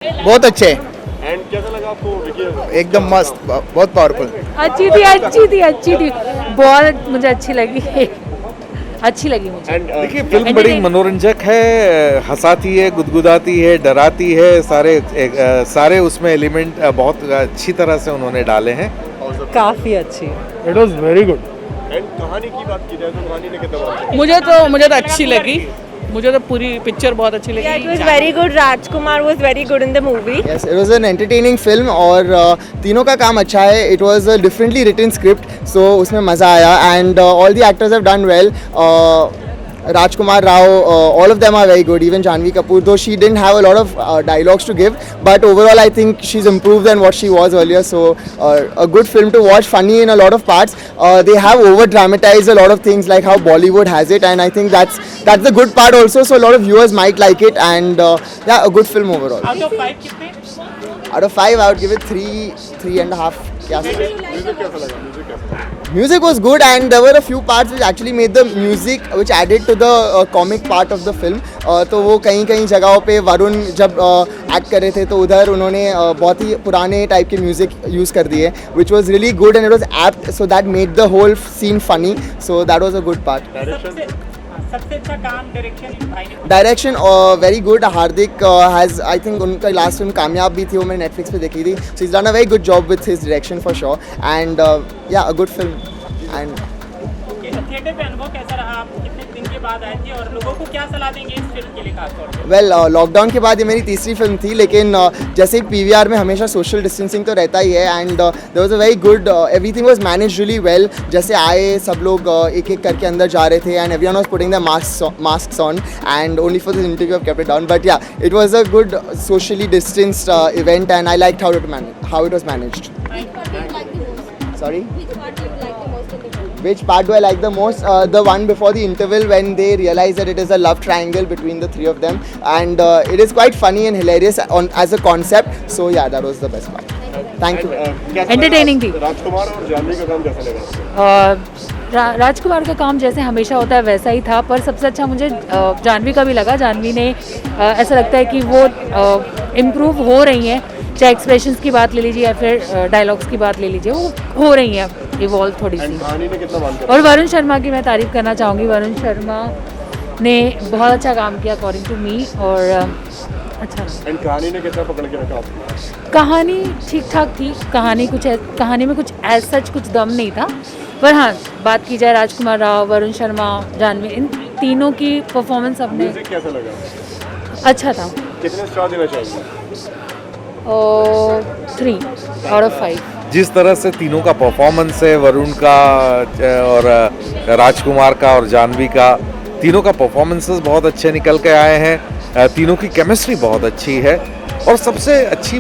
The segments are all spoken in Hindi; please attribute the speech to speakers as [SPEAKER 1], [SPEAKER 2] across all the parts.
[SPEAKER 1] बहुत अच्छे।
[SPEAKER 2] एंड कैसा लगा आपको विकी?
[SPEAKER 1] एकदम मस्त, बहुत पावरफुल।
[SPEAKER 3] अच्छी थी बहुत मुझे अच्छी लगी मुझे।
[SPEAKER 2] एंड
[SPEAKER 4] देखिए फिल्म बड़ी मनोरंजक है, हंसाती है, गुदगुदाती है, डराती है, सारे उसमें एलिमेंट बहुत अच्छी तरह से उन्होंने डाले हैं।
[SPEAKER 5] काफ़ी अच्छी।
[SPEAKER 6] It was very good.
[SPEAKER 2] And कहानी की बात की जाए तो कहानी ने कितना बात
[SPEAKER 7] मुझे तो अच्छी लगी, मुझे तो पूरी पिक्चर बहुत अच्छी लगी।
[SPEAKER 5] It was very good. Rajkumar was very good in the movie.
[SPEAKER 1] Yes, it was an entertaining film और तीनों का काम अच्छा है। It was a differently written script, so उसमें मज़ा आया and all the actors have done well. Rajkumar Rao, all of them are very good. Even Janhvi Kapoor, though she didn't have a lot of dialogues to give, but overall I think she's improved than what she was earlier. So a good film to watch, funny in a lot of parts. They have over dramatized a lot of things like how Bollywood has it, and I think that's the good part also. So a lot of viewers might like it, and yeah, a good film overall.
[SPEAKER 7] Out of 5 कितने?
[SPEAKER 1] Out of 5, I would give it 3.5. Yeah.
[SPEAKER 2] Music कैसा लगा?
[SPEAKER 1] Music was good and there were a few parts which actually made the music which added to the comic part of the film. तो वो कहीं जगहों पे वरुण जब एक्ट कर रहे थे तो उधर उन्होंने बहुत ही पुराने टाइप के म्यूजिक यूज़ कर दिए which was really good and it was apt, so that made the whole scene funny, so that was a good part.
[SPEAKER 7] सबसे अच्छा काम
[SPEAKER 1] direction very good. Hardik has I think उनका लास्ट फिल्म कामयाब भी थी, वो मैंने नेटफ्लिक्स पे देखी थी. So is done a very good job with his direction for sure and yeah a good film. And
[SPEAKER 7] theatre पे अनुभव कैसा रहा? आप कितने दिन के बाद आए थे और लोगों को क्या सलाह देंगे इस फिल्म के लिए खासतौर पे?
[SPEAKER 1] वेल लॉकडाउन के बाद ये मेरी तीसरी फिल्म थी, लेकिन जैसे ही पीवीआर में हमेशा सोशल डिस्टेंसिंग तो रहता ही है and there was a very good, everything was managed really well. जैसे आए सब लोग एक एक करके अंदर जा रहे थे and everyone was putting the masks on and only for this interview I kept it down. But yeah it was a good socially distanced event and I liked how it was managed. Sorry? Which part do I like the most? The one before the interval when they realize that it is a love triangle between the three of them, and it is quite funny and hilarious as a concept. So yeah, that was the best part. Thank you.
[SPEAKER 3] Entertaining थी.
[SPEAKER 2] राजकुमार और जानवी का काम कैसा लगा?
[SPEAKER 3] राजकुमार का काम जैसे हमेशा होता है वैसा ही था, पर सबसे अच्छा मुझे जानवी का भी लगा. जानवी ने ऐसा लगता है कि वो इम्प्रूव हो रही हैं, चाहे एक्सप्रेशंस की बात ले लीजिए या फिर डायलॉग्स की बात ले लीजिए, वो हो रही हैं इवॉल्व थोड़ी सी.
[SPEAKER 2] कहानी ने कितना बात
[SPEAKER 3] और वरुण शर्मा की मैं तारीफ़ करना चाहूँगी. वरुण शर्मा ने बहुत अच्छा काम किया अकॉर्डिंग टू मी और अच्छा.
[SPEAKER 2] एंड कहानी ने कितना पकड़ के रखा आपको?
[SPEAKER 3] कहानी ठीक ठाक थी. कहानी में कुछ एज सच कुछ दम नहीं था, पर हाँ बात की जाए राजकुमार राव, वरुण शर्मा, जानवी, इन तीनों की परफॉर्मेंस अपने
[SPEAKER 2] म्यूजिक कैसा लगा?
[SPEAKER 3] अच्छा था.
[SPEAKER 2] कितने स्टार देना चाहिए?
[SPEAKER 3] 3 out of 5.
[SPEAKER 4] जिस तरह से तीनों का परफॉर्मेंस है, वरुण का और राजकुमार का और जानवी का, तीनों का परफॉर्मेंसेस बहुत अच्छे निकल के आए हैं. तीनों की केमिस्ट्री बहुत अच्छी है और सबसे अच्छी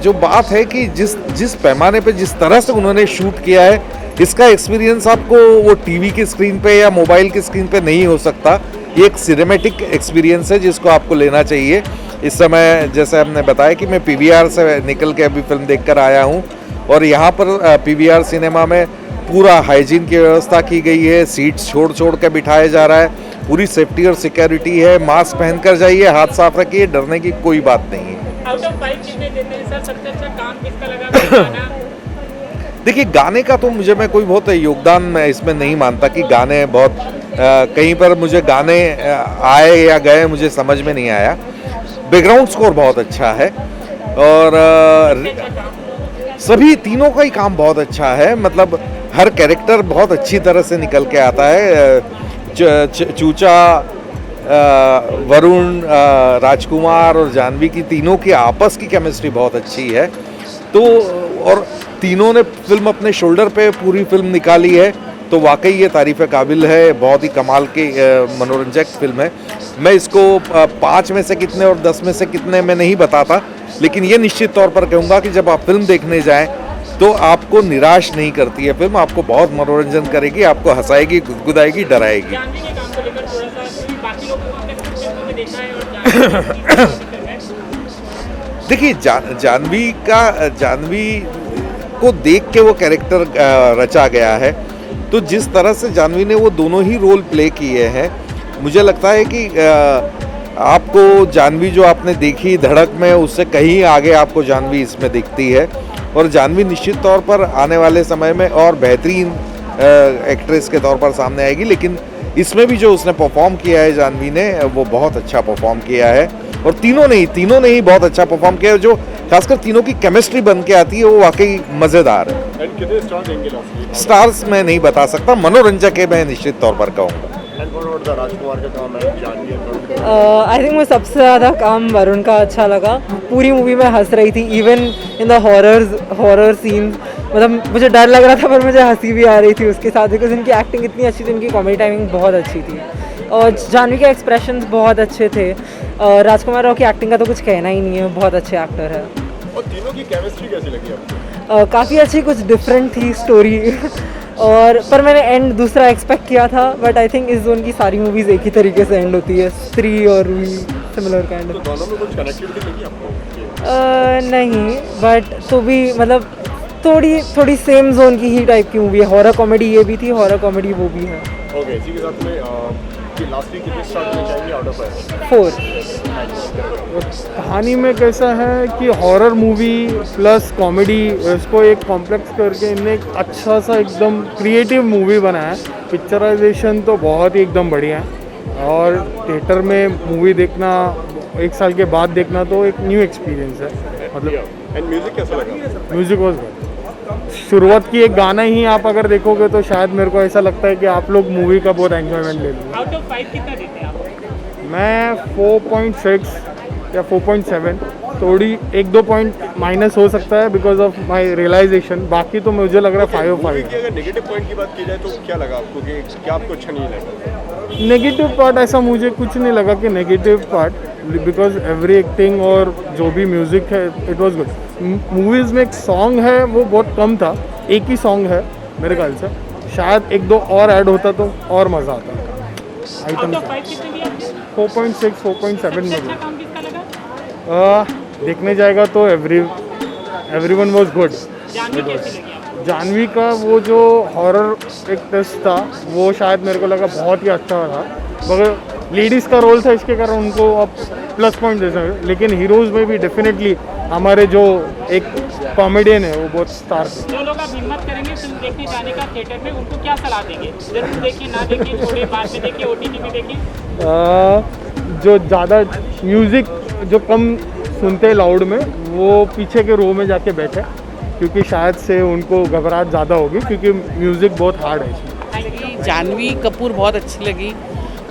[SPEAKER 4] जो बात है कि जिस पैमाने पे जिस तरह से उन्होंने शूट किया है, इसका एक्सपीरियंस आपको वो टीवी की स्क्रीन पे या मोबाइल की स्क्रीन पे नहीं हो सकता. ये एक सिनेमैटिक एक्सपीरियंस है जिसको आपको लेना चाहिए. इस समय जैसे हमने बताया कि मैं पीवीआर से निकल के अभी फिल्म देखकर आया हूँ और यहाँ पर पीवीआर सिनेमा में पूरा हाइजीन की व्यवस्था की गई है. सीट्स छोड़ के बिठाया जा रहा है, पूरी सेफ्टी और सिक्योरिटी है. मास्क पहनकर जाइए, हाथ साफ रखिए, डरने की कोई बात नहीं है.
[SPEAKER 7] आउट ऑफ 5 कितने देते हैं सर? सबसे अच्छा काम किसका लगा?
[SPEAKER 4] देखिए गाने का तो मैं कोई बहुत योगदान मैं इसमें नहीं मानता कि गाने बहुत कहीं पर मुझे गाने आए या गए मुझे समझ में नहीं आया. बैकग्राउंड स्कोर बहुत अच्छा है और सभी तीनों का ही काम बहुत अच्छा है. मतलब हर कैरेक्टर बहुत अच्छी तरह से निकल के आता है. चूचा, वरुण, राजकुमार और जानवी की तीनों की आपस की केमिस्ट्री बहुत अच्छी है. तो और तीनों ने फिल्म अपने शोल्डर पे पूरी फिल्म निकाली है, तो वाकई ये तारीफ़ काबिल है. बहुत ही कमाल की मनोरंजक फिल्म है. मैं इसको 5 में से कितने और 10 में से कितने में नहीं बताता, लेकिन ये निश्चित तौर पर कहूँगा कि जब आप फिल्म देखने जाएं तो आपको निराश नहीं करती है फिल्म. आपको बहुत मनोरंजन करेगी, आपको हंसाएगी, गुदगुदाएगी, डराएगी.
[SPEAKER 7] जानवी के काम को लेकर थोड़ा सा बाकी लोगों को आपने कुछ फिल्मों में देखा है और
[SPEAKER 4] देखिए जानवी को देख के वो कैरेक्टर रचा गया है. तो जिस तरह से जानवी ने वो दोनों ही रोल प्ले किए हैं, मुझे लगता है कि आपको जानवी जो आपने देखी धड़क में, उससे कहीं आगे आपको जानवी इसमें दिखती है। और जानवी निश्चित तौर पर आने वाले समय में और बेहतरीन एक्ट्रेस के तौर पर सामने आएगी, लेकिन इसमें भी जो उसने परफॉर्म किया है जानवी ने, वो बहुत अच्छा परफॉर्म किया है। और तीनों ने ही बहुत अच्छा परफॉर्म किया है। जो खासकर तीनों की केमिस्ट्री बन के आती है वो वाकई मज़ेदार है।
[SPEAKER 2] एंड कितने स्टार देंगे लास्ट?
[SPEAKER 4] स्टार्स मैं नहीं बता सकता, मनोरंजक है मैं निश्चित तौर पर कहूँगा।
[SPEAKER 2] एंड व्हाट अबाउट द राजकुमार का काम है, जानवी है?
[SPEAKER 5] आई थिंक मुझे सबसे ज़्यादा काम वरुण का अच्छा लगा। पूरी मूवी में हंस रही थी, even in the horror scene. मतलब मुझे डर लग रहा था पर मुझे हंसी भी आ रही थी उसके साथ, बिकॉज इनकी एक्टिंग इतनी अच्छी थी, इनकी कॉमेडी टाइमिंग बहुत अच्छी थी और जानवी के एक्सप्रेशंस बहुत अच्छे थे। राजकुमार राव की एक्टिंग का तो कुछ कहना ही नहीं है, बहुत अच्छे एक्टर है।
[SPEAKER 2] और तीनों की केमिस्ट्री कैसी लगी आपको?
[SPEAKER 5] काफ़ी अच्छी, कुछ डिफरेंट थी स्टोरी और पर मैंने एंड दूसरा एक्सपेक्ट किया था, बट आई थिंक इस जोन की सारी मूवीज़ एक ही तरीके से एंड होती है, स्त्री और रूही सिमिलर काइंड
[SPEAKER 2] तो
[SPEAKER 5] ऑफ।
[SPEAKER 2] दोनों में कुछ कनेक्टिविटी लगी आपको?
[SPEAKER 5] नहीं, बट तो भी मतलब थोड़ी सेम जोन की ही टाइप की मूवी है। हॉरर कॉमेडी ये भी थी, हॉरर कॉमेडी वो भी है।
[SPEAKER 2] ओके, इसी के साथ में लास्ट वीक कितने स्टार देना चाहेंगे आउट ऑफ 5?
[SPEAKER 5] 4।
[SPEAKER 6] कहानी में कैसा है कि हॉरर मूवी प्लस कॉमेडी, इसको एक कॉम्प्लेक्स करके इनने एक अच्छा सा एकदम क्रिएटिव मूवी बनाया है। पिक्चराइजेशन तो बहुत ही एकदम बढ़िया है और थिएटर में मूवी देखना, 1 साल के बाद देखना तो एक न्यू एक्सपीरियंस है। मतलब
[SPEAKER 2] एंड म्यूजिक कैसा लगा?
[SPEAKER 6] Music was good. शुरुआत की एक गाना ही आप अगर देखोगे तो शायद मेरे को ऐसा लगता है कि आप लोग मूवी का बहुत एंजॉयमेंट ले लो।
[SPEAKER 7] आउट ऑफ 5 कितना देते हैं आप?
[SPEAKER 6] मैं 4.6 या 4.7, थोड़ी 1-2 पॉइंट माइनस हो सकता है बिकॉज ऑफ माई रियलाइजेशन। बाकी तो मुझे लग रहा है 5 of 5
[SPEAKER 2] की अगर नेगेटिव पॉइंट की बात की जाए तो क्या लगा आपको कि क्या आपको अच्छा नहीं लगा?
[SPEAKER 6] नेगेटिव पार्ट ऐसा मुझे कुछ नहीं लगा कि negative part, because every acting और जो भी म्यूज़िक है इट वाज गुड। मूवीज़ में एक सॉन्ग है वो बहुत कम था, एक ही सॉन्ग है मेरे ख्याल से, शायद 1-2 और ऐड होता तो और मज़ा आता।
[SPEAKER 7] आउट ऑफ 5 कितने दिए आपने?
[SPEAKER 6] 4.6 4.7
[SPEAKER 7] सबसे
[SPEAKER 6] में
[SPEAKER 7] अच्छा काम किसका लगा?
[SPEAKER 6] देखने जाएगा तो एवरीवन वाज गुड।
[SPEAKER 7] जानवी कैसी लगी आपको?
[SPEAKER 6] जानवी का वो जो हॉरर एक टेस्ट था वो शायद मेरे को लगा बहुत ही अच्छा था, मगर लेडीज़ का रोल था इसके कारण उनको अब प्लस पॉइंट दे सकते। लेकिन हीरोज़ में भी डेफिनेटली हमारे जो एक कॉमेडियन है वो बहुत स्टार थे।
[SPEAKER 7] जो लोग आप हिम्मत करेंगे फिल्म देखने जाने का थिएटर में, उनको क्या सलाह देंगे? जरूर देखिए, ना देखिए, छोड़िए, बाद में देखिए, OTT में देखिए।
[SPEAKER 6] जो ज़्यादा म्यूज़िक जो कम सुनते हैं लाउड में, वो पीछे के रो में जाके बैठे, क्योंकि शायद से उनको घबराहट ज़्यादा होगी क्योंकि म्यूज़िक बहुत हार्ड है इसमें।
[SPEAKER 8] जानवी कपूर बहुत अच्छी लगी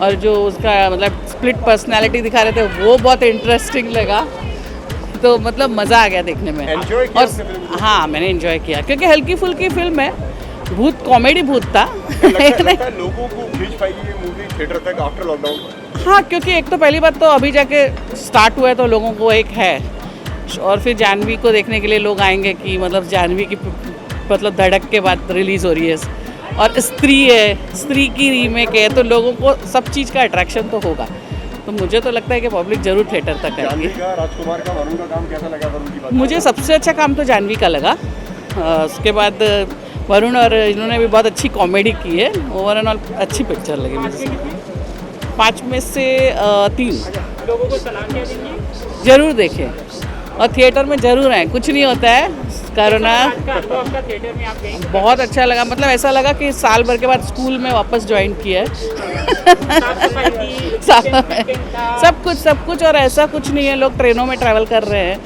[SPEAKER 8] और जो उसका मतलब स्प्लिट पर्सनालिटी दिखा रहे थे वो बहुत इंटरेस्टिंग लगा, तो मतलब मज़ा आ गया देखने में।
[SPEAKER 2] Enjoy किया
[SPEAKER 8] और
[SPEAKER 2] आपने फिल्म को?
[SPEAKER 8] हाँ, मैंने एंजॉय किया क्योंकि हल्की फुल्की फिल्म है, भूत कॉमेडी भूत था।
[SPEAKER 2] लगता है लोगों को खींच पाएगी ये मूवी थिएटर तक आफ्टर लॉकडाउन?
[SPEAKER 8] हाँ, क्योंकि एक तो पहली बात तो अभी जाके स्टार्ट हुआ है तो लोगों को एक है, और फिर जानवी को देखने के लिए लोग आएंगे कि मतलब जानवी की मतलब धड़क के बाद रिलीज़ हो रही है, और स्त्री है, स्त्री की रीमेक है, तो लोगों को सब चीज़ का अट्रैक्शन तो होगा। तो मुझे तो लगता है कि पब्लिक जरूर थिएटर तक
[SPEAKER 2] जानवी
[SPEAKER 8] आएगी।
[SPEAKER 2] का, राजकुमार का, वरुण का काम कैसा लगा? वरुण की बात
[SPEAKER 8] मुझे सबसे अच्छा काम तो जानवी का लगा, उसके बाद वरुण और इन्होंने भी बहुत अच्छी कॉमेडी की है। ओवरऑल अच्छी पिक्चर लगी मुझे। 5 में से 3।
[SPEAKER 7] लोगों को सलाह क्या देंगे?
[SPEAKER 8] जरूर देखें और थिएटर में जरूर आए, कुछ नहीं होता है कोरोना।
[SPEAKER 7] आज का अनुभव आपका थिएटर में आप गए?
[SPEAKER 8] बहुत अच्छा लगा, मतलब ऐसा लगा कि साल भर के बाद स्कूल में वापस ज्वाइन किया है।
[SPEAKER 7] साफ सफाई थी,
[SPEAKER 8] सब कुछ और ऐसा कुछ नहीं है, लोग ट्रेनों में ट्रैवल कर रहे हैं,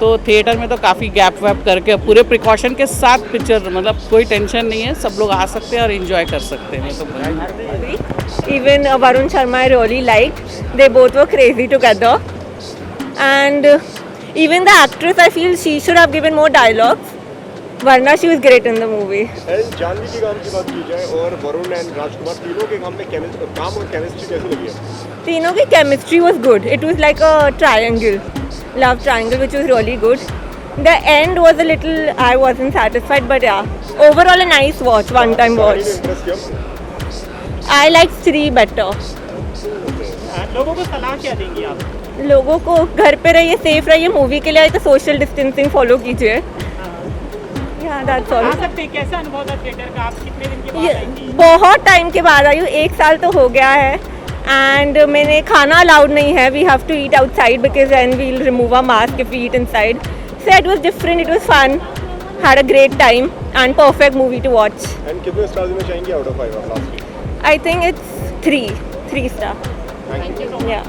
[SPEAKER 8] तो थिएटर में तो काफ़ी गैप वैप करके पूरे प्रिकॉशन के साथ पिक्चर, मतलब कोई टेंशन नहीं है, सब लोग आ सकते हैं और इन्जॉय कर सकते हैं। तो
[SPEAKER 5] Even Varun Sharma I really liked. They both were crazy together. And even the actress, I feel she should have given more dialogues. Varna, she was great in the movie.
[SPEAKER 2] And Janhvi के काम की बात की जाए और वरुण एंड राजकुमार तीनों के काम में काम और केमिस्ट्री कैसी लगी है?
[SPEAKER 5] तीनों की chemistry was good. It was like a triangle, love triangle, which was really good. The end was a little, I wasn't satisfied, but yeah, overall a nice watch, one-time watch.
[SPEAKER 2] Interest किया?
[SPEAKER 5] I like Sri better.
[SPEAKER 7] लोगों को सलाह क्या देंगी आप?
[SPEAKER 5] लोगों को घर पे रहिए, सेफ रहिए, मूवी के लिए आए तो सोशल डिस्टेंसिंग फॉलो कीजिए। Yeah, that's all.
[SPEAKER 7] आ सकते हैं, कैसा अनुभव था थिएटर का? आप कितने दिन के बाद
[SPEAKER 5] ये
[SPEAKER 7] आई थी?
[SPEAKER 5] बहुत टाइम के बाद आई हूँ, 1 साल तो हो गया है
[SPEAKER 9] एंड मैंने खाना अलाउड नहीं है, we have to eat outside because then we will remove a mask if we eat inside. So it was different, it was fun, had a great time and perfect movie to watch.
[SPEAKER 2] And कितने स्टार देना चाहेंगे आउट ऑफ 5 आप लास्ट?
[SPEAKER 9] I think it's 3 star.
[SPEAKER 2] Thank you.
[SPEAKER 9] या